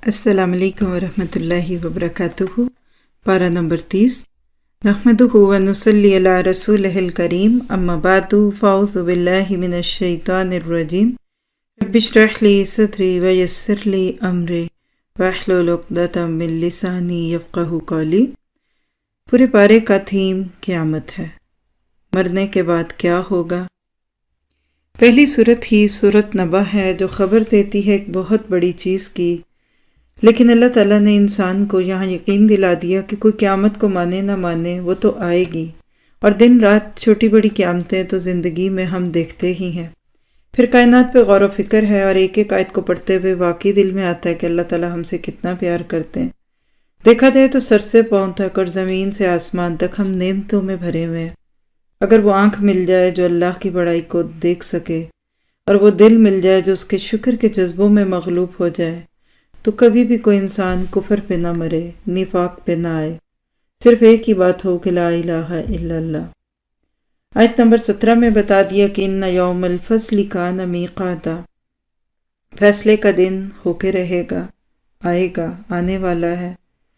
السلام علیکم ورحمۃ اللہ وبرکاتہ۔ پارہ نمبر 30۔ نحمدہ ونصلی علی رسولہ الکریم، اما بعد فاعوذ باللہ من الشیطان الرجیم۔ رب اشرح لی صدری ویسر لی امری واحلل عقدۃ من لسانی یفقہوا قولی۔ پورے پارے کا تھیم قیامت ہے، مرنے کے بعد کیا ہوگا۔ پہلی صورت ہی صورت نبا ہے جو خبر دیتی ہے ایک بہت بڑی چیز کی، لیکن اللہ تعالیٰ نے انسان کو یہاں یقین دلا دیا کہ کوئی قیامت کو مانے نہ مانے وہ تو آئے گی، اور دن رات چھوٹی بڑی قیامتیں تو زندگی میں ہم دیکھتے ہی ہیں۔ پھر کائنات پہ غور و فکر ہے، اور ایک ایک آیت کو پڑھتے ہوئے واقعی دل میں آتا ہے کہ اللہ تعالیٰ ہم سے کتنا پیار کرتے ہیں۔ دیکھا جائے تو سر سے پاؤں تک اور زمین سے آسمان تک ہم نعمتوں میں بھرے ہوئے ہیں۔ اگر وہ آنکھ مل جائے جو اللہ کی بڑائی کو دیکھ سکے، اور وہ دل مل جائے جو اس کے شکر کے جذبوں میں مغلوب ہو جائے، تو کبھی بھی کوئی انسان کفر پہ نہ مرے، نفاق پہ نہ آئے، صرف ایک ہی بات ہو کہ لا الہ الا اللہ۔ آیت نمبر 17 میں بتا دیا کہ ان یوم الفصل کان میقاتا، فیصلے کا دن ہو کے رہے گا، آئے گا، آنے والا ہے۔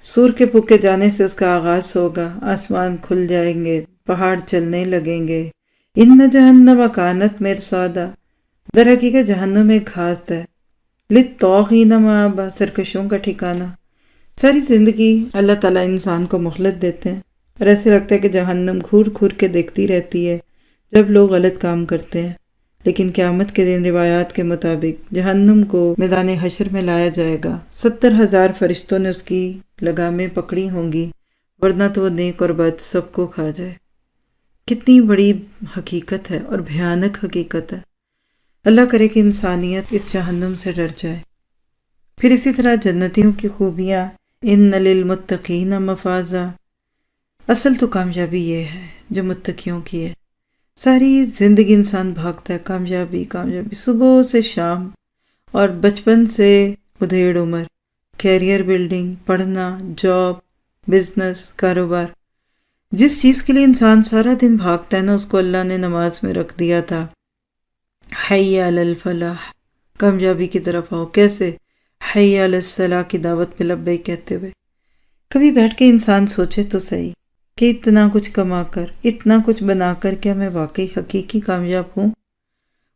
سور کے پھونکے جانے سے اس کا آغاز ہوگا، آسمان کھل جائیں گے، پہاڑ چلنے لگیں گے۔ ان جہنم کانت مرصادا، در حقیقت جہنم ایک گھاٹ ہے، للطاغین مآبا، سرکشوں کا ٹھکانہ۔ ساری زندگی اللہ تعالیٰ انسان کو مہلت دیتے ہیں، اور ایسے لگتا ہے کہ جہنم گھور گھور کے دیکھتی رہتی ہے جب لوگ غلط کام کرتے ہیں، لیکن قیامت کے دن روایات کے مطابق جہنم کو میدان حشر میں لایا جائے گا۔ 70,000 فرشتوں نے اس کی لگامیں پکڑی ہوں گی، ورنہ تو وہ نیک اور بد سب کو کھا جائے۔ کتنی بڑی حقیقت ہے اور بھیانک حقیقت ہے۔ اللہ کرے کہ انسانیت اس جہنم سے ڈر جائے۔ پھر اسی طرح جنتیوں کی خوبیاں، ان للمتقین مفازا، اصل تو کامیابی یہ ہے جو متقیوں کی ہے۔ ساری زندگی انسان بھاگتا ہے کامیابی کامیابی، صبح سے شام، اور بچپن سے ادھیڑ عمر، کیریئر بلڈنگ، پڑھنا، جاب، بزنس، کاروبار۔ جس چیز کے لیے انسان سارا دن بھاگتا ہے نا، اس کو اللہ نے نماز میں رکھ دیا تھا، حی علی الفلاح، کامیابی کی طرف آؤ۔ کیسے؟ حی علی الصلاح کی دعوت پہ لبیک کہتے ہوئے۔ کبھی بیٹھ کے انسان سوچے تو صحیح کہ اتنا کچھ کما کر، اتنا کچھ بنا کر کیا میں واقعی حقیقی کامیاب ہوں؟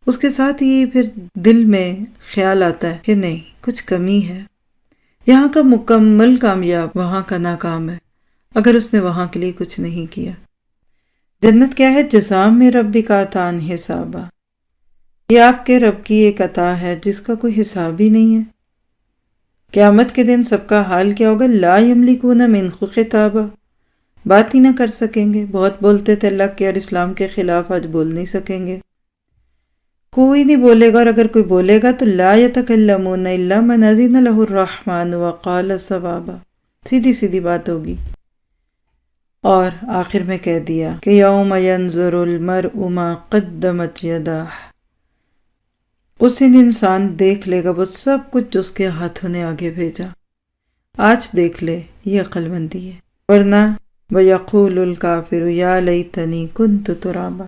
اس کے ساتھ ہی پھر دل میں خیال آتا ہے کہ نہیں، کچھ کمی ہے۔ یہاں کا مکمل کامیاب وہاں کا ناکام ہے، اگر اس نے وہاں کے لیے کچھ نہیں کیا۔ جنت کیا ہے؟ جزاء من ربک عطاء حسابا، یہ آپ کے رب کی ایک عطا ہے جس کا کوئی حساب ہی نہیں ہے۔ قیامت کے دن سب کا حال کیا ہوگا؟ لا یملکون منہ خطابا، بات ہی نہ کر سکیں گے۔ بہت بولتے تھے اللہ کے اور اسلام کے خلاف، آج بول نہیں سکیں گے، کوئی نہیں بولے گا، اور اگر کوئی بولے گا تو لا یتکلمون الا من اذن لہ الرحمن وقال صوابا، سیدھی سیدھی بات ہوگی۔ اور آخر میں کہہ دیا کہ یوم ینظر المرء ما قدمت یداہ، اس دن انسان دیکھ لے گا وہ سب کچھ جو اس کے ہاتھوں نے آگے بھیجا۔ آج دیکھ لے، یہ عقل مندی ہے، ورنہ وَيَقُولُ الْكَافِرُ يَا لَيْتَنِي كُنْتُ تُرَابًا۔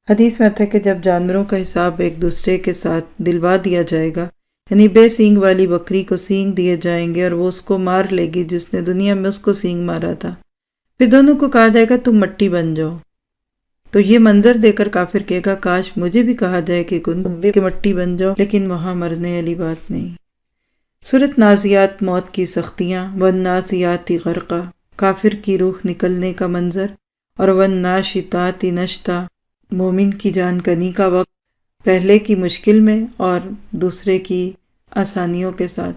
حدیث میں آتا ہے کہ جب جانوروں کا حساب ایک دوسرے کے ساتھ دلوا دیا جائے گا، یعنی بے سینگ والی بکری کو سینگ دیے جائیں گے اور وہ اس کو مار لے گی جس نے دنیا میں اس کو سینگ مارا تھا، پھر دونوں کو کہا جائے گا تم مٹی بن جاؤ، تو یہ منظر دے کر کافر کہے گا کاش مجھے بھی کہا جائے کہ تم بھی مٹی بن جاؤ، لیکن وہاں مرنے والی بات نہیں۔ سورۃ نازعات موت کی سختیاں، والنازعات غرقا، کافر کی روح نکلنے کا منظر، اور والناشطات نشطا، مومن کی جان کنی کا وقت، پہلے کی مشکل میں اور دوسرے کی آسانیوں کے ساتھ۔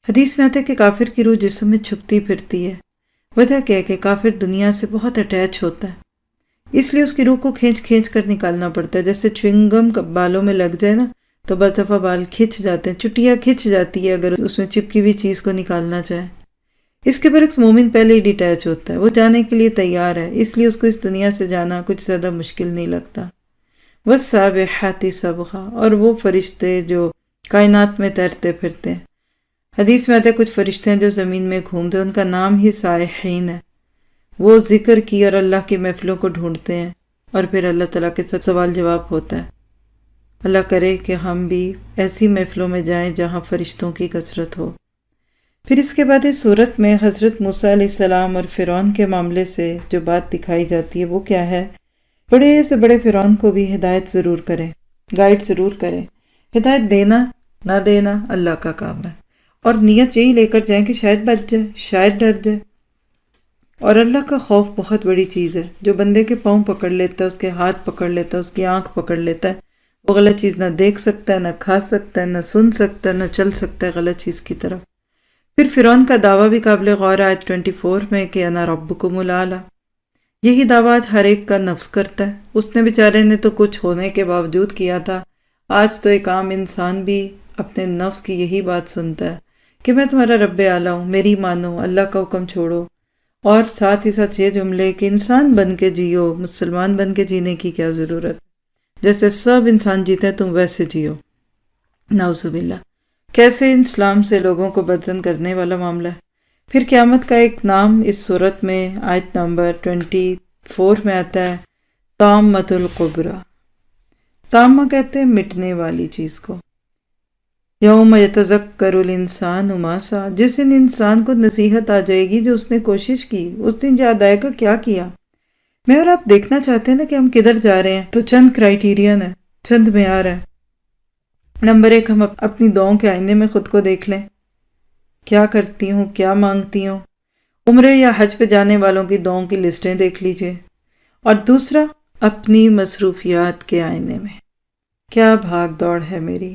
حدیث میں آتا ہے کہ کافر کی روح جسم میں چھپتی پھرتی ہے۔ وجہ کیا ہے کہ کافر دنیا سے بہت اٹیچ ہوتا ہے، اس لیے اس کی روح کو کھینچ کھینچ کر نکالنا پڑتا ہے۔ جیسے چوئنگم بالوں میں لگ جائے نا تو بعض دفعہ بال کھنچ جاتے ہیں، چٹیاں کھنچ جاتی ہے اگر اس میں چپکی ہوئی چیز کو نکالنا چاہے۔ اس کے برعکس مومن پہلے ہی ڈیٹیچ ہوتا ہے، وہ جانے کے لیے تیار ہے، اس لیے اس کو اس دنیا سے جانا کچھ زیادہ مشکل نہیں لگتا۔ والسابحات سبحا، اور وہ فرشتے جو کائنات میں تیرتے پھرتے ہیں۔ حدیث میں آتا ہے کچھ فرشتے ہیں جو زمین میں گھومتے ہیں، ان کا نام ہی سائحین ہے۔ وہ ذکر کی اور اللہ کی محفلوں کو ڈھونڈتے ہیں، اور پھر اللہ تعالیٰ کے ساتھ سوال جواب ہوتا ہے۔ اللہ کرے کہ ہم بھی ایسی محفلوں میں جائیں جہاں فرشتوں کی کثرت ہو۔ پھر اس کے بعد اس صورت میں حضرت موسیٰ علیہ السلام اور فرعون کے معاملے سے جو بات دکھائی جاتی ہے وہ کیا ہے؟ بڑے سے بڑے فرعون کو بھی ہدایت ضرور کرے، گائیڈ ضرور کرے۔ ہدایت دینا نہ دینا اللہ کا کام ہے، اور نیت یہی لے کر جائیں کہ شاید بچ جائے، شاید ڈر جائے۔ اور اللہ کا خوف بہت بڑی چیز ہے، جو بندے کے پاؤں پکڑ لیتا ہے، اس کے ہاتھ پکڑ لیتا ہے، اس کی آنکھ پکڑ لیتا ہے، وہ غلط چیز نہ دیکھ سکتا ہے، نہ کھا سکتا ہے، نہ سن سکتا ہے، نہ چل سکتا ہے غلط چیز کی طرف۔ پھر فرعون کا دعویٰ بھی قابل غور ہے آیت 24 میں کہ انا ربکم الاعلی۔ یہی دعویٰ آج ہر ایک کا نفس کرتا ہے۔ اس نے بیچارے نے تو کچھ ہونے کے باوجود کیا تھا، آج تو ایک عام انسان بھی اپنے نفس کی یہی بات سنتا ہے کہ میں تمہارا رب اعلیٰ ہوں، میری مانو، اللہ کا حکم چھوڑو۔ اور ساتھ ہی ساتھ یہ جملے کہ انسان بن کے جیو، مسلمان بن کے جینے کی کیا ضرورت، جیسے سب انسان جیتے ہیں تم ویسے جیو۔ نعوذ باللہ، کیسے اسلام سے لوگوں کو بدزن کرنے والا معاملہ ہے۔ پھر قیامت کا ایک نام اس صورت میں آیت نمبر 24 میں آتا ہے، طامۃ الکبریٰ۔ طامہ کہتے ہیں مٹنے والی چیز کو۔ یوم یتذکر الانسان ما سعی، جس دن انسان کو نصیحت آ جائے گی جو اس نے کوشش کی، اس دن یاد آئے گا کیا کیا۔ میں اور آپ دیکھنا چاہتے ہیں نا کہ ہم کدھر جا رہے ہیں، تو چند کرائیٹیرین ہے، چند معیار ہے۔ نمبر 1، ہم اپنی دعاؤں کے آئینے میں خود کو دیکھ لیں، کیا کرتی ہوں، کیا مانگتی ہوں۔ عمرے یا حج پہ جانے والوں کی دعاؤں کی لسٹیں دیکھ لیجئے۔ اور دوسرا، اپنی مصروفیات کے آئینے میں کیا بھاگ دوڑ ہے میری،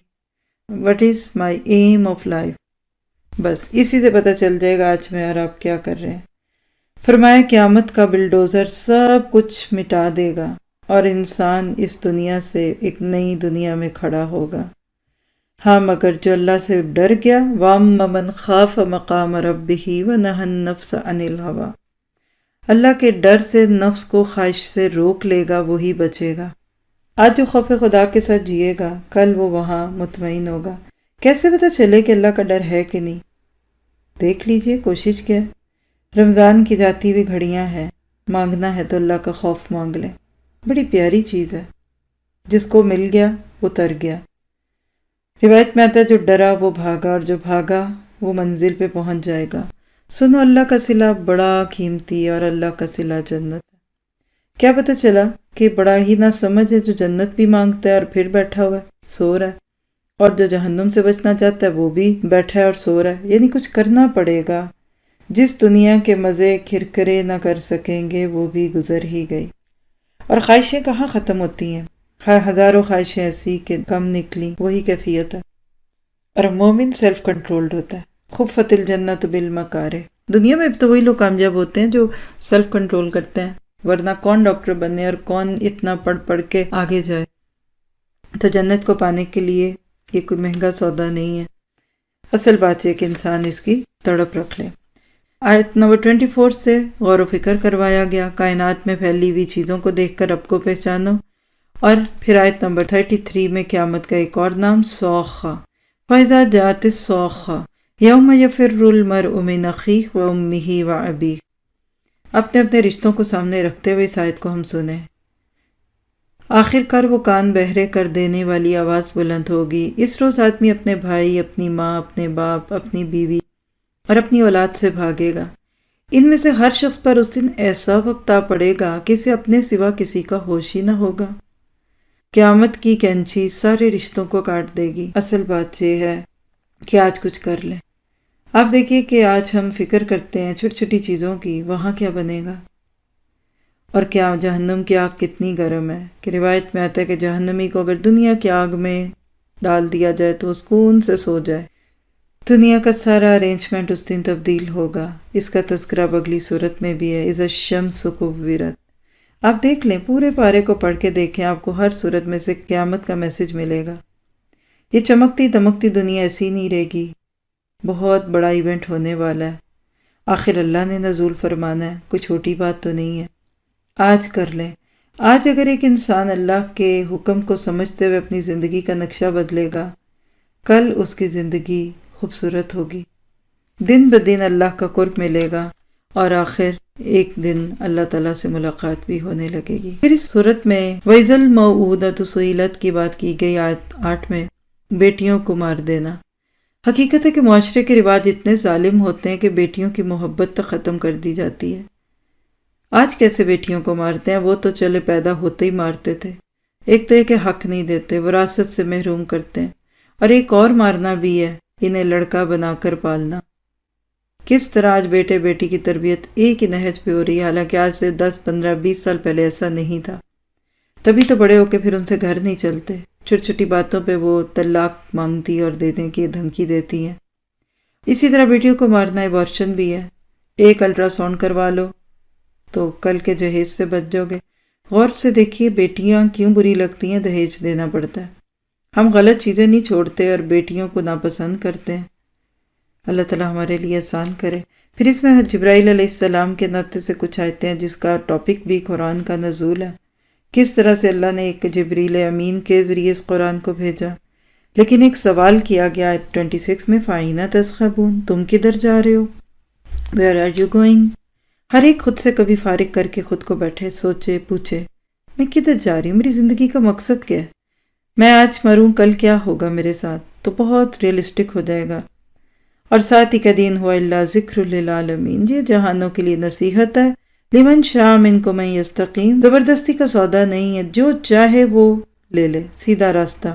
what is my aim of life. بس اسی سے پتہ چل جائے گا آج میں اور آپ کیا کر رہے ہیں۔ فرمایا قیامت کا بلڈوزر سب کچھ مٹا دے گا اور انسان اس دنیا سے ایک نئی دنیا میں کھڑا ہوگا۔ ہاں مگر جو اللہ سے ڈر گیا، وَأَمَّا مَنْ خَافَ مَقَامَ رَبِّهِ وَنَهَى النَّفْسَ عَنِ الْهَوَىٰ، اللہ کے ڈر سے نفس کو خواہش سے روک لے گا، وہی بچے گا۔ آج جو خوف خدا کے ساتھ جیے گا، کل وہ وہاں مطمئن ہوگا۔ کیسے پتہ چلے کہ اللہ کا ڈر ہے کہ نہیں؟ دیکھ لیجئے، کوشش کیا ہے۔ رمضان کی جاتی ہوئی گھڑیاں ہیں، مانگنا ہے تو اللہ کا خوف مانگ لیں، بڑی پیاری چیز ہے، جس کو مل گیا وہ تر گیا۔ روایت میں آتا ہے جو ڈرا وہ بھاگا، اور جو بھاگا وہ منزل پہ پہنچ جائے گا۔ سنو، اللہ کا صلہ بڑا قیمتی ہے اور اللہ کا صلہ جنت ہے۔ کیا پتہ چلا کہ بڑا ہی نہ سمجھ ہے جو جنت بھی مانگتا ہے اور پھر بیٹھا ہوا ہے، سو رہا ہے، اور جو جہنم سے بچنا چاہتا ہے وہ بھی بیٹھا ہے اور سو رہا ہے۔ یعنی کچھ کرنا پڑے گا۔ جس دنیا کے مزے کھرکرے نہ کر سکیں گے وہ بھی گزر ہی گئی۔ اور خواہشیں کہاں ختم ہوتی ہیں، ہزاروں خواہشیں ایسی کہ کم نکلی، وہی کیفیت ہے۔ اور مومن سیلف کنٹرولڈ ہوتا ہے۔ خفت الجنت بالمکارہ، دنیا میں تو وہی لوگ کامیاب ہوتے ہیں جو سیلف کنٹرول کرتے ہیں، ورنہ کون ڈاکٹر بنے اور کون اتنا پڑھ پڑھ کے آگے جائے۔ تو جنت کو پانے کے لیے یہ کوئی مہنگا سودا نہیں ہے، اصل بات یہ کہ انسان اس کی تڑپ رکھ لے۔ آیت نمبر 24 سے غور و فکر کروایا گیا، کائنات میں پھیلی ہوئی چیزوں کو دیکھ کر رب کو پہچانو۔ اور پھر آیت نمبر 33 میں قیامت کا ایک اور نام صاخہ، فَإِذَا جَاءَتِ الصَّاخَّةُ يَوْمَ يَفِرُّ الْمَرْءُ مِنْ أَخِيهِ وَأُمِّهِ وَأَبِيهِ۔ اپنے اپنے رشتوں کو سامنے رکھتے ہوئے اس آیت کو ہم سنیں۔ آخر کار وہ کان بہرے کر دینے والی آواز بلند ہوگی۔ اس روز آدمی اپنے بھائی، اپنی ماں، اپنے باپ، اپنی بیوی اور اپنی اولاد سے بھاگے گا۔ ان میں سے ہر شخص پر اس دن ایسا وقت آ پڑے گا کہ اسے اپنے سوا کسی کا ہوش ہی نہ ہوگا۔ قیامت کی کینچی سارے رشتوں کو کاٹ دے گی۔ اصل بات یہ ہے کہ آج کچھ کر لیں۔ آپ دیکھیے کہ آج ہم فکر کرتے ہیں چھوٹی چھوٹی چیزوں کی، وہاں کیا بنے گا، اور کیا جہنم کی آگ کتنی گرم ہے کہ روایت میں آتا ہے کہ جہنمی کو اگر دنیا کی آگ میں ڈال دیا جائے تو وہ سکون سے سو جائے۔ دنیا کا سارا ارینجمنٹ اس دن تبدیل ہوگا۔ اس کا تذکرہ اب اگلی صورت میں بھی ہے، اذا الشمس کورت۔ آپ دیکھ لیں، پورے پارے کو پڑھ کے دیکھیں، آپ کو ہر صورت میں سے قیامت کا میسج ملے گا۔ یہ چمکتی دمکتی دنیا ایسی نہیں رہے گی، بہت بڑا ایونٹ ہونے والا ہے۔ آخر اللہ نے نزول فرمانا ہے، کوئی چھوٹی بات تو نہیں ہے۔ آج کر لیں۔ آج اگر ایک انسان اللہ کے حکم کو سمجھتے ہوئے اپنی زندگی کا نقشہ بدلے گا، کل اس کی زندگی خوبصورت ہوگی، دن بدن اللہ کا قرب ملے گا، اور آخر ایک دن اللہ تعالیٰ سے ملاقات بھی ہونے لگے گی۔ پھر اس صورت میں وَإِذَا الْمَوْءُودَةُ سُئِلَتْ کی بات کی گئی آیت 8 میں، بیٹیوں کو مار دینا۔ حقیقت ہے کہ معاشرے کے رواج اتنے ظالم ہوتے ہیں کہ بیٹیوں کی محبت تک ختم کر دی جاتی ہے۔ آج کیسے بیٹیوں کو مارتے ہیں؟ وہ تو چلے پیدا ہوتے ہی مارتے تھے۔ ایک تو یہ کہ حق نہیں دیتے، وراثت سے محروم کرتے ہیں، اور ایک اور مارنا بھی ہے، انہیں لڑکا بنا کر پالنا۔ کس طرح آج بیٹے بیٹی کی تربیت ایک ہی نہج پہ ہو رہی ہے، حالانکہ آج سے 10 15 20 سال پہلے ایسا نہیں تھا۔ تبھی تو بڑے ہو کے پھر ان سے گھر نہیں چلتے، چھوٹی چھوٹی باتوں پہ وہ طلاق مانگتی اور دینے کی دھمکی دیتی ہیں۔ اسی طرح بیٹیوں کو مارنا ایبارشن بھی ہے۔ ایک الٹرا ساؤنڈ کروا لو تو کل کے جہیز سے بچ جاؤ گے۔ غور سے دیکھیے بیٹیاں کیوں بری لگتی ہیں، دہیج دینا پڑتا ہے۔ ہم غلط چیزیں نہیں چھوڑتے اور بیٹیوں کو ناپسند کرتے ہیں۔ اللہ تعالیٰ ہمارے لیے آسان کرے۔ پھر اس میں جبرائیل علیہ السلام کے ناطے سے کچھ آیتیں ہیں جس کا ٹاپک بھی قرآن کا نزول ہے، کس طرح سے اللہ نے ایک جبریل امین کے ذریعے اس قرآن کو بھیجا۔ لیکن ایک سوال کیا گیا آیت 26 میں، فَأَيْنَ تَذْهَبُونَ، تم کدھر جا رہے ہو؟ Where are you going؟ ہر ایک خود سے کبھی فارغ کر کے خود کو بیٹھے، سوچے، پوچھے میں کدھر جا رہی ہوں، میری زندگی کا مقصد کیا ہے، میں آج مروں کل کیا ہوگا میرے ساتھ، تو بہت ریئلسٹک ہو جائے گا۔ اور ساتھ ہی کا دین ہوا اللہ ذکر للعالمین، یہ جہانوں کے لیے نصیحت ہے۔ لمن شاء منکم ان یستقیم، زبردستی کا سودا نہیں ہے، جو چاہے وہ لے لے، سیدھا راستہ۔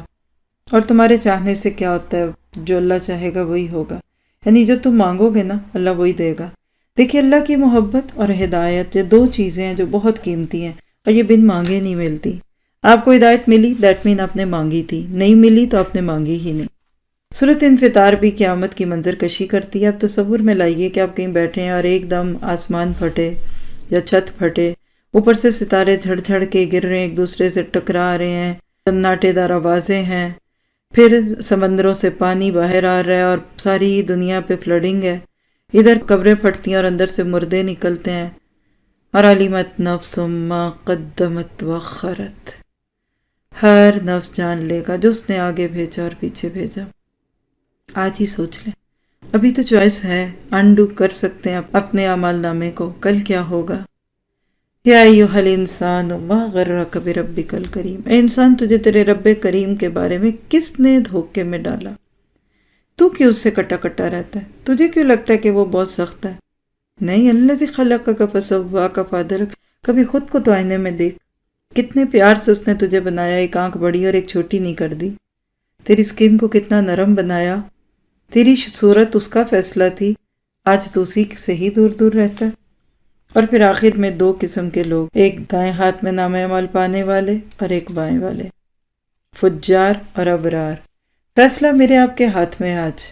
اور تمہارے چاہنے سے کیا ہوتا ہے؟ جو اللہ چاہے گا وہی ہوگا، یعنی جو تم مانگو گے نا اللہ وہی دے گا۔ دیکھیے اللہ کی محبت اور ہدایت، یہ دو چیزیں ہیں جو بہت قیمتی ہیں، اور یہ بن مانگے نہیں ملتی۔ آپ کو ہدایت ملی دیٹ مین آپ نے مانگی تھی، نہیں ملی تو آپ نے مانگی ہی نہیں۔ سورۃ انفطار بھی قیامت کی منظر کشی کرتی ہے۔ آپ تصور میں لائیے کہ آپ کہیں بیٹھے ہیں اور ایک دم آسمان پھٹے یا چھت پھٹے، اوپر سے ستارے جھڑ جھڑ کے گر رہے ہیں، ایک دوسرے سے ٹکرا رہے ہیں، سناٹے دار آوازیں ہیں، پھر سمندروں سے پانی باہر آ رہا ہے اور ساری دنیا پہ فلڈنگ ہے، ادھر قبریں پھٹتی ہیں اور اندر سے مردے نکلتے ہیں، اور علمت نفس ما قدمت وخرت، ہر نفس جان لے گا جو اس نے آگے بھیجا اور پیچھے بھیجا۔ آج ہی سوچ لیں، ابھی تو چوائس ہے، انڈو کر سکتے ہیں اپنے اعمال نامے کو، کل کیا ہوگا۔ یا ایھا الانسان ما غرک بربک الکریم، اے انسان تجھے تیرے رب کریم کے بارے میں کس نے دھوکے میں ڈالا؟ تو کیوں اس سے کٹا کٹا رہتا ہے؟ تجھے کیوں لگتا ہے کہ وہ بہت سخت ہے؟ نہیں، الذی خلقک فسواک فعدلک، کبھی خود کو تو آئینے میں دیکھ، کتنے پیار سے اس نے تجھے بنایا، ایک آنکھ بڑی اور ایک چھوٹی نہیں کر دی، تیری سکن کو کتنا نرم بنایا، تیری صورت اس کا فیصلہ تھی، آج تو اسی سے ہی دور دور رہتا ہے۔ اور پھر آخر میں دو قسم کے لوگ، ایک دائیں ہاتھ میں نام اعمال پانے والے اور ایک بائیں والے، فجار اور ابرار۔ فیصلہ میرے آپ کے ہاتھ میں آج،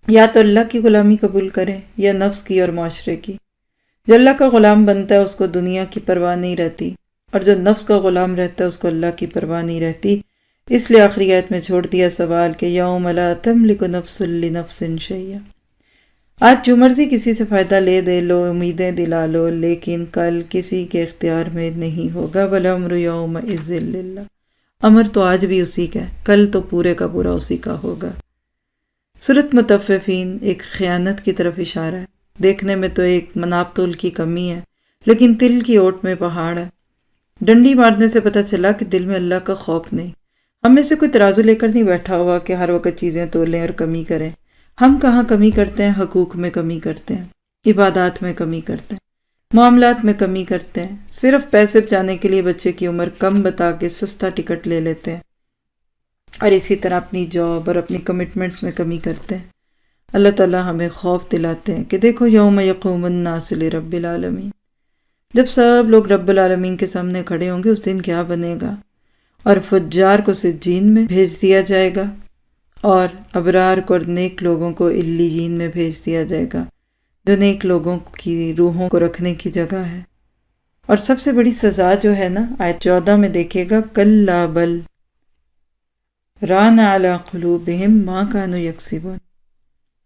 یا تو اللہ کی غلامی قبول کریں یا نفس کی اور معاشرے کی۔ جو اللہ کا غلام بنتا ہے اس کو دنیا کی پرواہ نہیں رہتی، اور جو نفس کا غلام رہتا ہے اس کو اللہ کی پرواہ نہیں رہتی۔ اس لیے آخری آیت میں چھوڑ دیا سوال کہ یوم لا تملک نفس لنفس شیئا، آج جو مرضی کسی سے فائدہ لے دے لو، امیدیں دلا لو، لیکن کل کسی کے اختیار میں نہیں ہوگا۔ والامر یومئذ للہ، امر تو آج بھی اسی کا ہے، کل تو پورے کا پورا اسی کا ہوگا۔ سورۃ مطففین ایک خیانت کی طرف اشارہ ہے، دیکھنے میں تو ایک مناب تول کی کمی ہے، لیکن دل کی اوٹ میں پہاڑ ہے۔ ڈنڈی مارنے سے پتہ چلا کہ دل میں اللہ کا خوف نہیں۔ ہم میں سے کوئی ترازو لے کر نہیں بیٹھا ہوا کہ ہر وقت چیزیں تولیں اور کمی کریں۔ ہم کہاں کمی کرتے ہیں؟ حقوق میں کمی کرتے ہیں، عبادات میں کمی کرتے ہیں، معاملات میں کمی کرتے ہیں، صرف پیسے بچانے کے لیے بچے کی عمر کم بتا کے سستا ٹکٹ لے لیتے ہیں، اور اسی طرح اپنی جاب اور اپنی کمٹمنٹس میں کمی کرتے ہیں۔ اللہ تعالیٰ ہمیں خوف دلاتے ہیں کہ دیکھو یوم یقوم الناس لرب العالمین، جب سب لوگ رب العالمین کے سامنے کھڑے ہوں گے اس دن کیا بنے گا، اور فجار کو سجین میں بھیج دیا جائے گا، اور ابرار کو اور نیک لوگوں کو علیین میں بھیج دیا جائے گا، جو نیک لوگوں کی روحوں کو رکھنے کی جگہ ہے۔ اور سب سے بڑی سزا جو ہے نا، آیت 14 میں دیکھے گا، کلا بل ران علی قلوبہم ما کانوا یکسبون،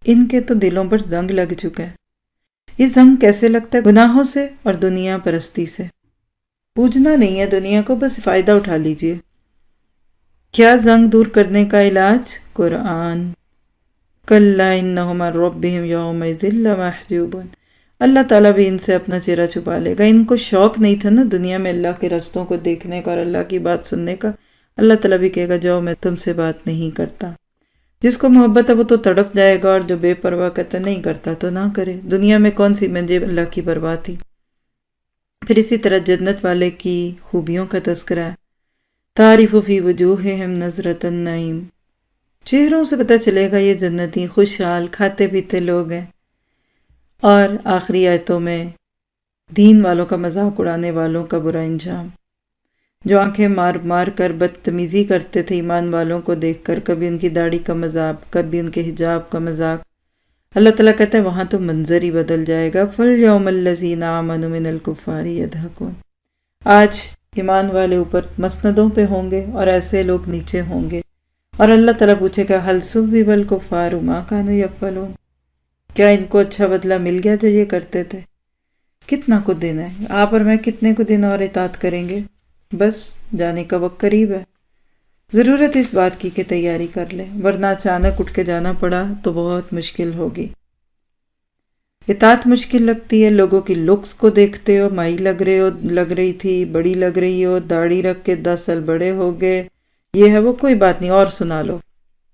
ان کے تو دلوں پر زنگ لگ چکا ہے۔ یہ زنگ کیسے لگتا ہے؟ گناہوں سے اور دنیا پرستی سے۔ پوجنا نہیں ہے دنیا کو، بس فائدہ اٹھا لیجئے۔ کیا زنگ دور کرنے کا علاج؟ قرآن، کلا انہم عن ربہم یومئذ لمحجوبون، اللہ تعالیٰ بھی ان سے اپنا چہرہ چھپا لے گا۔ ان کو شوق نہیں تھا نا دنیا میں اللہ کے رستوں کو دیکھنے کا اور اللہ کی بات سننے کا، اللہ تعالیٰ بھی کہے گا جاؤ میں تم سے بات نہیں کرتا۔ جس کو محبت ہے وہ تو تڑپ جائے گا، اور جو بے پرواہ کہتا نہیں کرتا تو نہ کرے، دنیا میں کون سی مجھے اللہ کی پرواہ تھی۔ پھر اسی طرح جنت والے کی خوبیوں کا تذکرہ ہے، تعرف فی وجوہہم نظرۃ النعیم، چہروں سے پتہ چلے گا یہ جنتی خوشحال کھاتے پیتے لوگ ہیں۔ اور آخری آیتوں میں دین والوں کا مذاق اڑانے والوں کا برا انجام، جو آنکھیں مار مار کر بدتمیزی کرتے تھے ایمان والوں کو دیکھ کر، کبھی ان کی داڑھی کا مذاق، کبھی ان کے حجاب کا مذاق، اللہ تعالیٰ کہتا ہے وہاں تو منظر ہی بدل جائے گا۔ فَالْيَوْمَ الَّذِينَ آمَنُوا مِنَ الْكُفَّارِ يَضْحَكُونَ، آج ایمان والے اوپر مسندوں پہ ہوں گے اور ایسے لوگ نیچے ہوں گے، اور اللہ تعالیٰ پوچھے گا هَلْ ثُوِّبَ الْكُفَّارُ مَا كَانُوا يَفْعَلُونَ، کیا ان کو اچھا بدلہ مل گیا جو یہ کرتے تھے؟ کتنا کو دن ہے، آپ اور میں کتنے کو دن اور اطاعت کریں گے؟ بس جانے کا وقت قریب ہے، ضرورت اس بات کی کہ تیاری کر لیں، ورنہ اچانک اٹھ کے جانا پڑا تو بہت مشکل ہوگی۔ اطاعت مشکل لگتی ہے، لوگوں کی لکس کو دیکھتے ہو، مائی لگ رہی تھی، بڑی لگ رہی ہو، داڑھی رکھ کے 10 سال بڑے ہو گئے، یہ ہے وہ، کوئی بات نہیں اور سنا لو،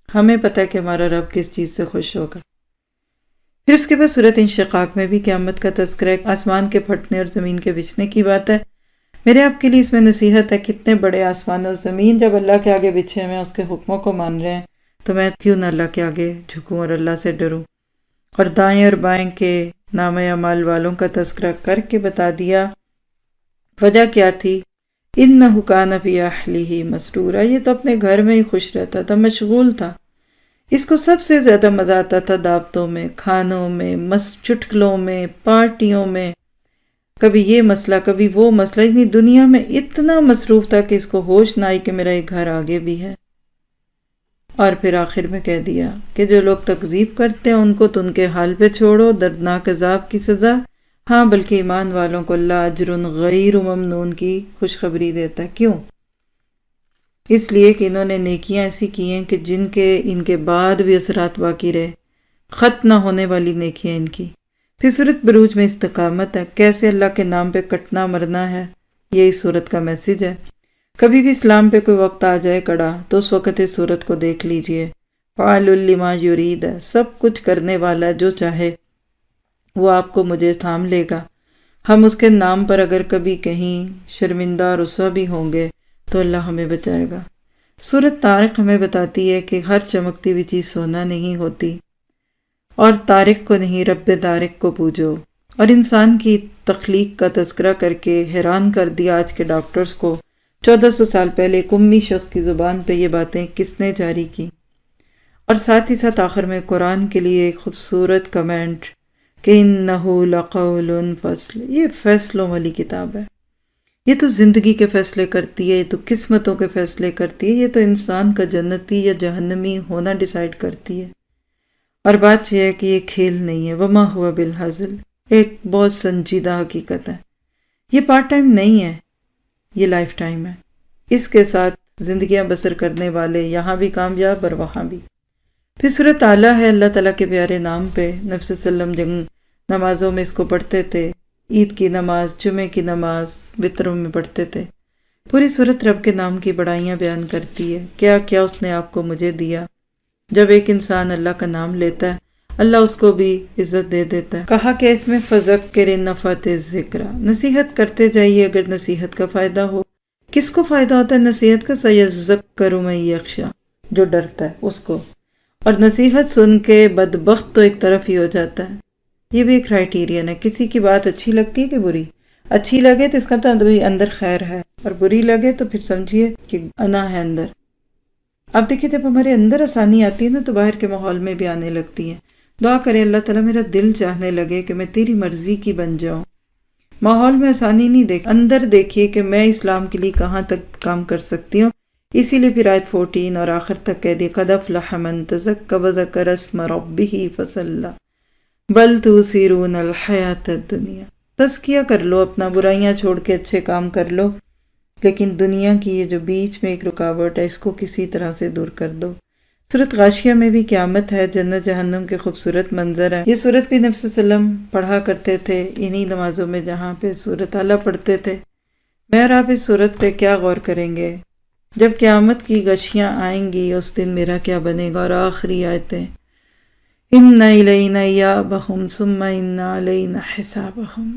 ہمیں پتہ ہے کہ ہمارا رب کس چیز سے خوش ہوگا۔ پھر اس کے بعد سورۃ انشقاق میں بھی قیامت کا تذکرہ ہے، آسمان کے پھٹنے اور زمین کے بچھنے کی بات ہے۔ میرے آپ کے لیے اس میں نصیحت ہے، کتنے بڑے آسمان اور زمین جب اللہ کے آگے بچھے میں اس کے حکموں کو مان رہے ہیں، تو میں کیوں نہ اللہ کے آگے جھکوں اور اللہ سے ڈروں۔ اور دائیں اور بائیں کے نامہ اعمال والوں کا تذکرہ کر کے بتا دیا وجہ کیا تھی، اِنَّهُ كَانَ فِي أَهْلِهِ مَسْرُورًا، یہ تو اپنے گھر میں ہی خوش رہتا تھا، مشغول تھا، اس کو سب سے زیادہ مزہ آتا تھا دعوتوں میں، کھانوں میں، چٹکلوں میں، پارٹیوں میں، کبھی یہ مسئلہ کبھی وہ مسئلہ، اتنی دنیا میں اتنا مصروف تھا کہ اس کو ہوش نہ آئی کہ میرا ایک گھر آگے بھی ہے۔ اور پھر آخر میں کہہ دیا کہ جو لوگ تکذیب کرتے ہیں ان کو تو ان کے حال پہ چھوڑو، دردناک عذاب کی سزا، ہاں بلکہ ایمان والوں کو اللہ اجر غیر ممنون کی خوشخبری دیتا ہے۔ کیوں؟ اس لیے کہ انہوں نے نیکیاں ایسی کی ہیں کہ جن کے ان کے بعد بھی اثرات باقی رہے، ختم نہ ہونے والی نیکیاں ان کی۔ پھر سورۃ بروج میں استقامت ہے، کیسے اللہ کے نام پہ کٹنا مرنا ہے، یہ اس سورت کا میسج ہے۔ کبھی بھی اسلام پہ کوئی وقت آ جائے کڑا تو اس وقت اس سورت کو دیکھ لیجئے، فعال لما یرید ہے، سب کچھ کرنے والا جو چاہے وہ آپ کو مجھے تھام لے گا۔ ہم اس کے نام پر اگر کبھی کہیں شرمندہ اور رسوا بھی ہوں گے تو اللہ ہمیں بچائے گا۔ سورۃ طارق ہمیں بتاتی ہے کہ ہر چمکتی ہوئی چیز سونا نہیں ہوتی، اور طارق کو نہیں رب طارق کو پوجو۔ اور انسان کی تخلیق کا تذکرہ کر کے حیران کر دیا آج کے ڈاکٹرز کو، 1400 سال پہلے ایک امی شخص کی زبان پہ یہ باتیں کس نے جاری کی۔ اور ساتھ ہی ساتھ آخر میں قرآن کے لیے ایک خوبصورت کمنٹ کہ انَّهُ لَقَوْلٌ فَصْلٌ، یہ فیصلوں والی کتاب ہے، یہ تو زندگی کے فیصلے کرتی ہے، یہ تو قسمتوں کے فیصلے کرتی ہے، یہ تو انسان کا جنتی یا جہنمی ہونا ڈیسائیڈ کرتی ہے۔ اور بات یہ ہے کہ یہ کھیل نہیں ہے، وَمَا هُوَ بِالْهَزْلِ، ایک بہت سنجیدہ حقیقت ہے، یہ پارٹ ٹائم نہیں ہے، یہ لائف ٹائم ہے، اس کے ساتھ زندگیاں بسر کرنے والے یہاں بھی کامیاب اور وہاں بھی۔ پھر سورۃ اعلیٰ ہے، اللہ تعالیٰ کے پیارے نام پہ، نبی صلی اللہ علیہ وسلم نمازوں میں اس کو پڑھتے تھے، عید کی نماز، جمعے کی نماز، وطروں میں پڑھتے تھے۔ پوری سورت رب کے نام کی بڑائیاں بیان کرتی ہے، کیا کیا اس نے آپ کو مجھے دیا۔ جب ایک انسان اللہ کا نام لیتا ہے اللہ اس کو بھی عزت دے دیتا ہے۔ کہا کہ اس میں فذکر ان نفعت الذکری، نصیحت کرتے جائیے اگر نصیحت کا فائدہ ہو۔ کس کو فائدہ ہوتا ہے نصیحت کا؟ سیذکر من یخشی، جو ڈرتا ہے اس کو۔ اور نصیحت سن کے بدبخت تو ایک طرف ہی ہو جاتا ہے، یہ بھی ایک کرائیٹیرین ہے۔ کسی کی بات اچھی لگتی ہے کہ بری؟ اچھی لگے تو اس کا تو اندر خیر ہے، اور بری لگے تو پھر سمجھیے کہ انا ہے اندر۔ اب دیکھیے جب ہمارے اندر آسانی آتی ہے نا تو باہر کے ماحول میں بھی آنے لگتی ہے۔ دعا کریں اللہ تعالیٰ میرا دل چاہنے لگے کہ میں تیری مرضی کی بن جاؤں۔ ماحول میں آسانی نہیں دیکھ، اندر دیکھیے کہ میں اسلام کے لیے کہاں تک کام کر سکتی ہوں۔ اسی لیے پھر آیت 14 اور آخر تک کہہ دیا قد افلح من تزکی وذکر اسم ربہ فصلی بل تؤثرون الحیاۃ الدنیا۔ تزکیہ کر لو اپنا، برائیاں چھوڑ کے اچھے کام کر لو، لیکن دنیا کی یہ جو بیچ میں ایک رکاوٹ ہے اس کو کسی طرح سے دور کر دو۔ سورۃ غاشیہ میں بھی قیامت ہے، جنت جہنم کے خوبصورت منظر ہے۔ یہ سورت بھی نبی صلی اللہ علیہ وسلم پڑھا کرتے تھے انہی نمازوں میں جہاں پہ سورۃ اعلیٰ پڑھتے تھے۔ میں اور آپ اس سورت پہ کیا غور کریں گے جب قیامت کی غشیاں آئیں گی اس دن میرا کیا بنے گا۔ اور آخری آیتیں، اِنَّ إِلَيْنَا إِيَابَهُمْ ثُمَّ إِنَّ عَلَيْنَا حِسَابَهُمْ،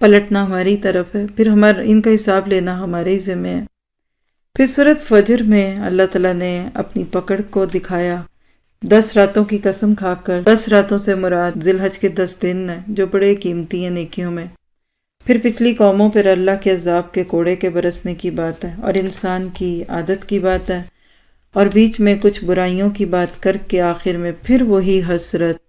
پلٹنا ہماری طرف ہے، پھر ان کا حساب لینا ہمارے ذمہ ہے۔ پھر سورۃ فجر میں اللہ تعالیٰ نے اپنی پکڑ کو دکھایا 10 راتوں کی قسم کھا کر۔ 10 راتوں سے مراد ذی الحج کے 10 دن ہیں جو بڑے قیمتی ہیں نیکیوں میں۔ پھر پچھلی قوموں پر اللہ کے عذاب کے کوڑے کے برسنے کی بات ہے، اور انسان کی عادت کی بات ہے، اور بیچ میں کچھ برائیوں کی بات کر کے آخر میں پھر وہی حسرت،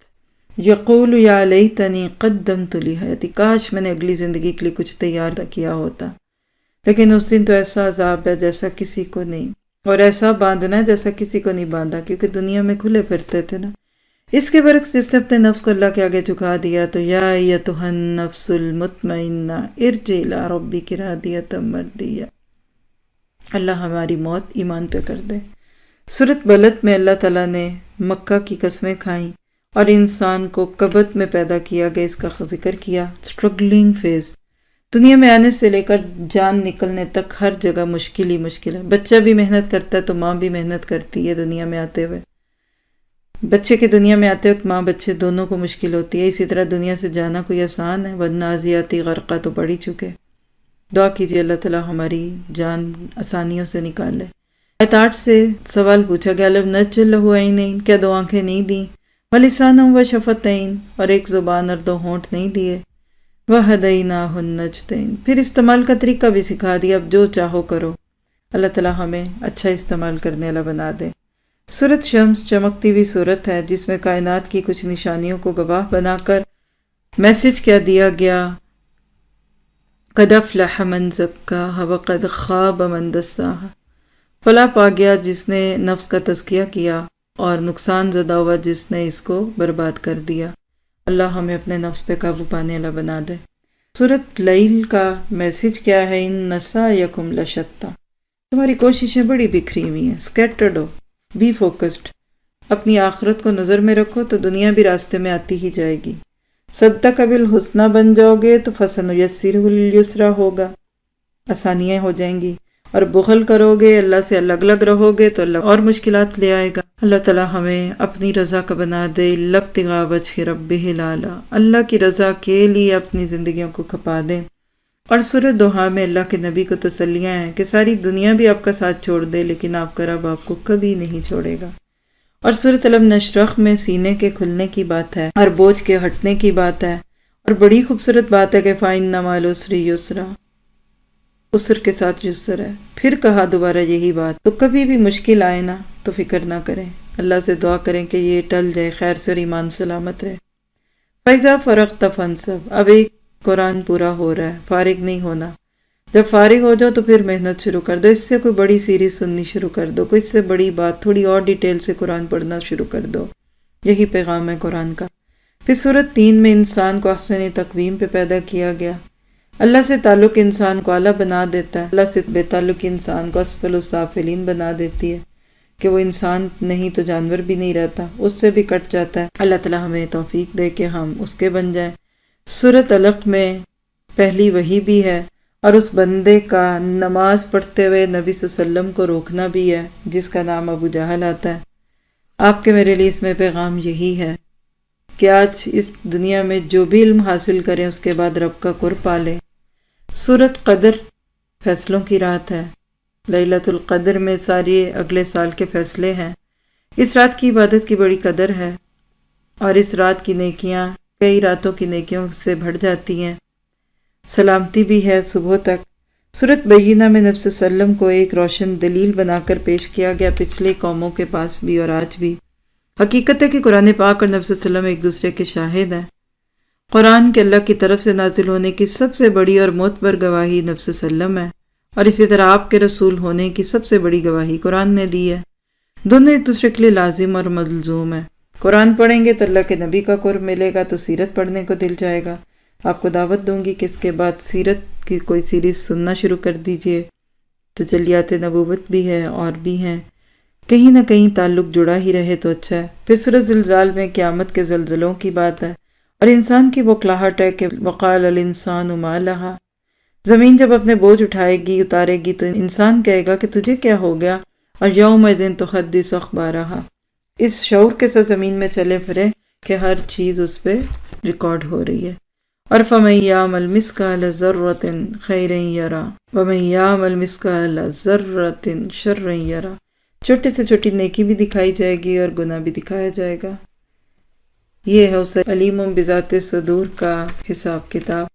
یقول یا لیتنی قدمت لحیاتی، کاش میں نے اگلی زندگی کے لیے کچھ تیار کیا ہوتا۔ لیکن اس دن تو ایسا عذاب ہے جیسا کسی کو نہیں، اور ایسا باندھنا ہے جیسا کسی کو نہیں باندھا، کیونکہ دنیا میں کھلے پھرتے تھے نا۔ اس کے برعکس جس نے اپنے نفس کو اللہ کے آگے جھکا دیا تو یا ایتھا النفس المطمئنہ ارجعی الی ربک راضیۃ مرضیہ، اللہ ہماری موت ایمان پہ کر دے۔ سورۃ بلد میں اللہ تعالیٰ نے مکہ کی قسمیں کھائیں اور انسان کو کبد میں پیدا کیا گیا، اس کا ذکر کیا۔ اسٹرگلنگ فیز، دنیا میں آنے سے لے کر جان نکلنے تک ہر جگہ مشکل ہی مشکل ہے۔ بچہ بھی محنت کرتا ہے تو ماں بھی محنت کرتی ہے دنیا میں آتے ہوئے۔ بچے کے دنیا میں آتے وقت ماں بچے دونوں کو مشکل ہوتی ہے، اسی طرح دنیا سے جانا کوئی آسان ہے؟ وَالنَّازِعَاتِ غَرْقًا تو پڑھ ہی چکے۔ دعا کیجیے اللہ تعالیٰ ہماری جان آسانیوں سے نکالے۔ آیت 8 سے سوال پوچھا گیا، لَمْ نَجْعَل لَهُ عَيْنَيْنِ، کیا 2 آنکھیں نہیں دیں، وَلِسَانًا وَشَفَتَيْنِ، اور 1 زبان اور 2 ہونٹ نہیں دیے، وَهَدَيْنَاهُ النَّجْدَيْنِ، پھر استعمال کا طریقہ بھی سکھا دیا، اب جو چاہو کرو۔ اللہ تعالیٰ ہمیں اچھا استعمال کرنے والا بنا دے۔ سورۃ شمس چمکتی ہوئی سورت ہے جس میں کائنات کی کچھ نشانیوں کو گواہ بنا کر میسج کیا دیا گیا، قد افلح من زکاہا وقد خاب من دساہا، فلاح پا گیا جس نے نفس کا تزکیہ کیا اور نقصان زدہ ہوا جس نے اس کو برباد کر دیا۔ اللہ ہمیں اپنے نفس پہ قابو پانے والا بنا دے۔ سورۃ لیل کا میسج کیا ہے، ان نسعیکم لشتیٰ، تمہاری کوششیں بڑی بکھری ہوئی ہیں، اسکیٹرڈ ہو، بی فوکسڈ، اپنی آخرت کو نظر میں رکھو تو دنیا بھی راستے میں آتی ہی جائے گی۔ صدق بالحسنی بن جاؤ گے تو فسنیسرہ لیسرا ہوگا، آسانیاں ہو جائیں گی، اور بخل کرو گے، اللہ سے الگ الگ رہو گے تو اللہ اور مشکلات لے آئے گا۔ اللہ تعالیٰ ہمیں اپنی رضا کا بنا دے، ابتغاء وجہ ربہ الاعلیٰ، اللہ کی رضا کے لیے اپنی زندگیوں کو کھپا دیں۔ اور سورۃ دوحہ میں اللہ کے نبی کو تسلیاں ہیں کہ ساری دنیا بھی آپ کا ساتھ چھوڑ دے لیکن آپ کا رب آپ کو کبھی نہیں چھوڑے گا۔ اور سورۃ الم نشرح میں سینے کے کھلنے کی بات ہے اور بوجھ کے ہٹنے کی بات ہے، اور بڑی خوبصورت بات ہے کہ فَإِنَّ مَعَ الْعُسْرِ يُسْرًا، عسر کے ساتھ یسر ہے۔ پھر کہا دوبارہ یہی بات، تو کبھی بھی مشکل آئے نا تو فکر نہ کریں، اللہ سے دعا کریں کہ یہ ٹل جائے، خیر سے اور ایمان سلامت رہے۔ فَإِذَا فَرَغْتَ فَانْصَبْ، اب ایک قرآن پورا ہو رہا ہے، فارغ نہیں ہونا۔ جب فارغ ہو جاؤ تو پھر محنت شروع کر دو، اس سے کوئی بڑی سیریز سننی شروع کر دو، کوئی اس سے بڑی بات تھوڑی اور ڈیٹیل سے قرآن پڑھنا شروع کر دو، یہی پیغام ہے قرآن کا۔ پھر سورۃ 3 میں انسان کو احسن تقویم پہ پیدا کیا گیا۔ اللہ سے تعلق انسان کو اعلیٰ بنا دیتا ہے، اللہ سے بے تعلق انسان کو اسفل السافلین بنا دیتی ہے، کہ وہ انسان نہیں تو جانور بھی نہیں رہتا، اس سے بھی کٹ جاتا ہے۔ اللہ تعالیٰ ہمیں توفیق دے کہ ہم اس کے بن جائیں۔ سورۃ علق میں پہلی وحی بھی ہے، اور اس بندے کا نماز پڑھتے ہوئے نبی صلی اللہ علیہ وسلم کو روکنا بھی ہے جس کا نام ابو جہل آتا ہے۔ آپ کے میرے لیے اس میں پیغام یہی ہے کہ آج اس دنیا میں جو بھی علم حاصل کریں اس کے بعد رب کا قرب پالیں۔ سورۃ قدر فیصلوں کی رات ہے، لیلۃ القدر میں سارے اگلے سال کے فیصلے ہیں۔ اس رات کی عبادت کی بڑی قدر ہے، اور اس رات کی نیکیاں کئی راتوں کی نیکیوں سے بڑھ جاتی ہیں، سلامتی بھی ہے صبح تک۔ سورۃ بینہ میں نبی صلی اللہ علیہ وسلم کو ایک روشن دلیل بنا کر پیش کیا گیا، پچھلی قوموں کے پاس بھی اور آج بھی۔ حقیقت ہے کہ قرآن پاک اور نبی صلی اللہ علیہ وسلم ایک دوسرے کے شاہد ہیں۔ قرآن کے اللہ کی طرف سے نازل ہونے کی سب سے بڑی اور معتبر گواہی نبی صلی اللہ علیہ وسلم ہے، اور اسی طرح آپ کے رسول ہونے کی سب سے بڑی گواہی قرآن نے دی ہے۔ دونوں ایک دوسرے کے لیے لازم اور ملزوم ہیں۔ قرآن پڑھیں گے تو اللہ کے نبی کا قرب ملے گا، تو سیرت پڑھنے کو دل جائے گا۔ آپ کو دعوت دوں گی کہ اس کے بعد سیرت کی کوئی سیریز سننا شروع کر دیجئے، تجلیات نبوت بھی ہے اور بھی ہیں، کہیں نہ کہیں تعلق جڑا ہی رہے تو اچھا ہے۔ پھر سورۃ زلزال میں قیامت کے زلزلوں کی بات ہے، اور انسان کی بوکھلاہٹ ہے کہ وقال الانسان ما لہا، زمین جب اپنے بوجھ اٹھائے گی اتارے گی تو انسان کہے گا کہ تجھے کیا ہو گیا، اور یومئذ تحدث اخبارہا، اس شعور کے ساتھ زمین میں چلے پھرے کہ ہر چیز اس پہ ریکارڈ ہو رہی ہے۔ اور فَمَن يَعْمَلْ مِثْقَالَ ذَرَّةٍ خَيْرًا يَرَهُ وَمَن يَعْمَلْ مِثْقَالَ ذَرَّةٍ شَرًّا يَرَهُ، چھوٹے سے چھوٹی نیکی بھی دکھائی جائے گی اور گناہ بھی دکھایا جائے گا۔ یہ ہے اس علیم بذات صدور کا حساب کتاب۔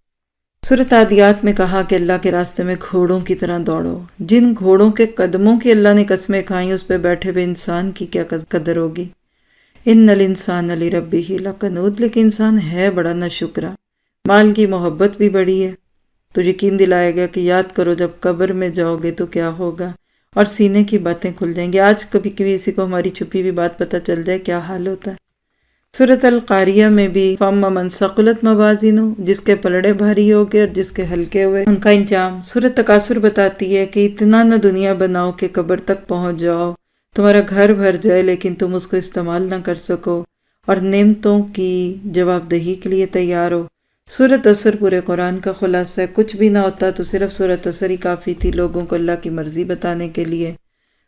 سورۃ عادیات میں کہا کہ اللہ کے راستے میں گھوڑوں کی طرح دوڑو۔ جن گھوڑوں کے قدموں کی اللہ نے قسمیں کھائیں اس پہ بیٹھے ہوئے انسان کی کیا قدر ہوگی۔ ان الانسان لربہ لکنود، لیکن انسان ہے بڑا ناشکرا، مال کی محبت بھی بڑی ہے۔ تو یقین دلائے گا کہ یاد کرو جب قبر میں جاؤ گے تو کیا ہوگا، اور سینے کی باتیں کھل جائیں گی۔ آج کبھی کسی کو ہماری چھپی ہوئی بات پتہ چل جائے کیا حال ہوتا ہے۔ سورۃ القاریہ میں بھی فَأَمَّا مَنْ ثَقُلَتْ مَوَازِینُهُ، جس کے پلڑے بھاری ہو گئے اور جس کے ہلکے ہوئے ان کا انجام۔ سورۃ تکاثر بتاتی ہے کہ اتنا نہ دنیا بناؤ کہ قبر تک پہنچ جاؤ، تمہارا گھر بھر جائے لیکن تم اس کو استعمال نہ کر سکو، اور نعمتوں کی جواب دہی کے لیے تیار ہو۔ سورۃ عصر پورے قرآن کا خلاصہ ہے۔ کچھ بھی نہ ہوتا تو صرف سورۃ عصر ہی کافی تھی لوگوں کو اللہ کی مرضی بتانے کے لیے۔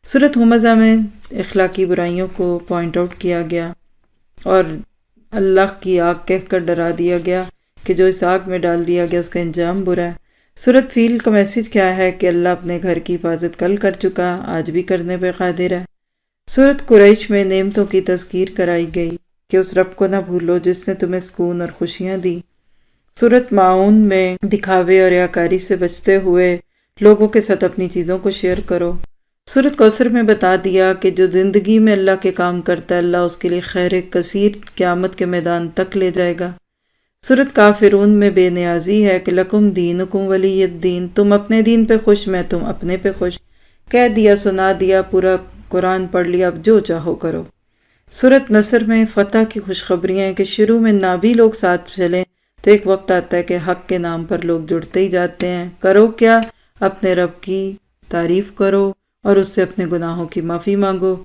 سورۃ ہمزہ میں اخلاقی برائیوں کو پوائنٹ آؤٹ کیا گیا اور اللہ کی آگ کہہ کر ڈرا دیا گیا کہ جو اس آگ میں ڈال دیا گیا اس کا انجام برا ہے۔ سورۃ فیل کا میسج کیا ہے کہ اللہ اپنے گھر کی حفاظت کل کر چکا، آج بھی کرنے پہ قادر ہے۔ سورۃ قریش میں نعمتوں کی تذکیر کرائی گئی کہ اس رب کو نہ بھولو جس نے تمہیں سکون اور خوشیاں دی۔ سورۃ معاون میں دکھاوے اور ریاکاری سے بچتے ہوئے لوگوں کے ساتھ اپنی چیزوں کو شیئر کرو۔ سورۃ کوثر میں بتا دیا کہ جو زندگی میں اللہ کے کام کرتا ہے اللہ اس کے لیے خیر کثیر قیامت کے میدان تک لے جائے گا۔ سورۃ کافرون میں بے نیازی ہے کہ لکم دینکم ولی الدین، تم اپنے دین پہ خوش، میں تم اپنے پہ خوش، کہہ دیا سنا دیا، پورا قرآن پڑھ لیا، اب جو چاہو کرو۔ سورۃ نصر میں فتح کی خوشخبریاں ہیں کہ شروع میں نہ بھی لوگ ساتھ چلیں تو ایک وقت آتا ہے کہ حق کے نام پر لوگ جڑتے ہی جاتے ہیں۔ کرو کیا؟ اپنے رب کی تعریف کرو اور اس سے اپنے گناہوں کی معافی مانگو۔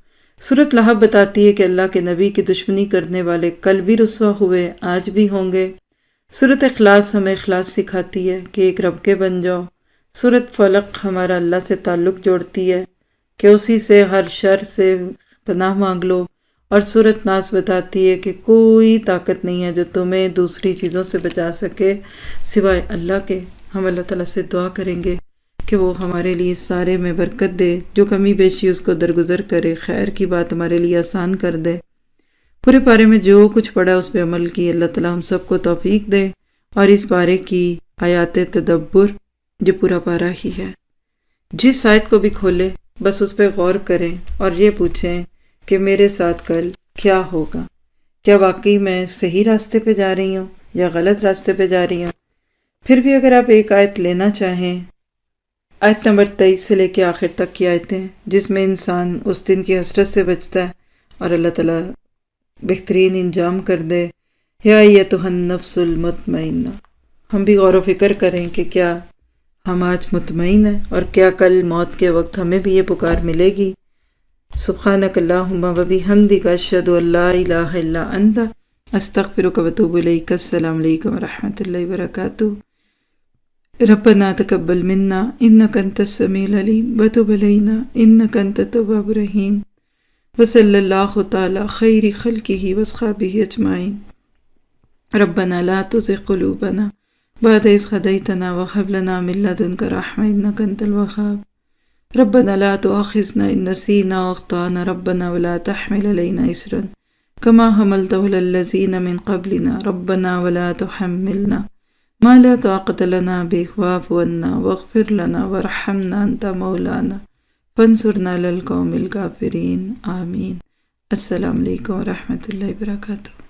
سورۃ لہب بتاتی ہے کہ اللہ کے نبی کی دشمنی کرنے والے کل بھی رسوا ہوئے، آج بھی ہوں گے۔ سورۃ اخلاص ہمیں اخلاص سکھاتی ہے کہ ایک رب کے بن جاؤ۔ سورۃ فلق ہمارا اللہ سے تعلق جوڑتی ہے کہ اسی سے ہر شر سے پناہ مانگ لو، اور سورۃ ناس بتاتی ہے کہ کوئی طاقت نہیں ہے جو تمہیں دوسری چیزوں سے بچا سکے سوائے اللہ کے۔ ہم اللہ تعالیٰ سے دعا کریں گے کہ وہ ہمارے لیے سارے میں برکت دے، جو کمی بیشی اس کو درگزر کرے، خیر کی بات ہمارے لیے آسان کر دے۔ پورے پارے میں جو کچھ پڑھا اس پہ عمل کی اللہ تعالیٰ ہم سب کو توفیق دے، اور اس پارے کی آیات تدبر جو پورا پارہ ہی ہے، جس آیت کو بھی کھولے بس اس پہ غور کریں اور یہ پوچھیں کہ میرے ساتھ کل کیا ہوگا، کیا واقعی میں صحیح راستے پہ جا رہی ہوں یا غلط راستے پہ جا رہی ہوں۔ پھر بھی اگر آپ ایک آیت لینا چاہیں، آیت نمبر 23 سے لے کے آخر تک کی آیتیں جس میں انسان اس دن کی حسرت سے بچتا ہے اور اللہ تعالیٰ بہترین انجام کر دے۔ یا ایتھا النفس المطمئنہ، ہم بھی غور و فکر کریں کہ کیا ہم آج مطمئن ہیں اور کیا کل موت کے وقت ہمیں بھی یہ پکار ملے گی۔ سبحانک اللہم و بحمدک، اشہد ان لا الہ الا انت، استغفرک و اتوب الیک۔ السلام علیکم و رحمۃ اللہ وبرکاتہ۔ ربنا تقبل منا انک انت السمیع العلیم وتب علینا انک انت التواب الرحیم، وصلی اللہ تعالی خیر خلقہ واصحابہ اجمعین۔ ربنا لا تزغ قلوبنا بعد إذ هديتنا وهب لنا من لدنك رحمة إنك أنت الوهاب۔ ربنا لا تؤاخذنا إن نسينا وأخطأنا، ربنا ولا تحمل علينا إصرا كما حملته على الذين من قبلنا، ربنا ولا تحملنا ما لا طاقة لنا به واعف عنا واغفر لنا وارحمنا أنت مولانا فانصرنا على القوم الكافرين، آمين۔ السلام علیکم ورحمۃ اللہ وبرکاتہ۔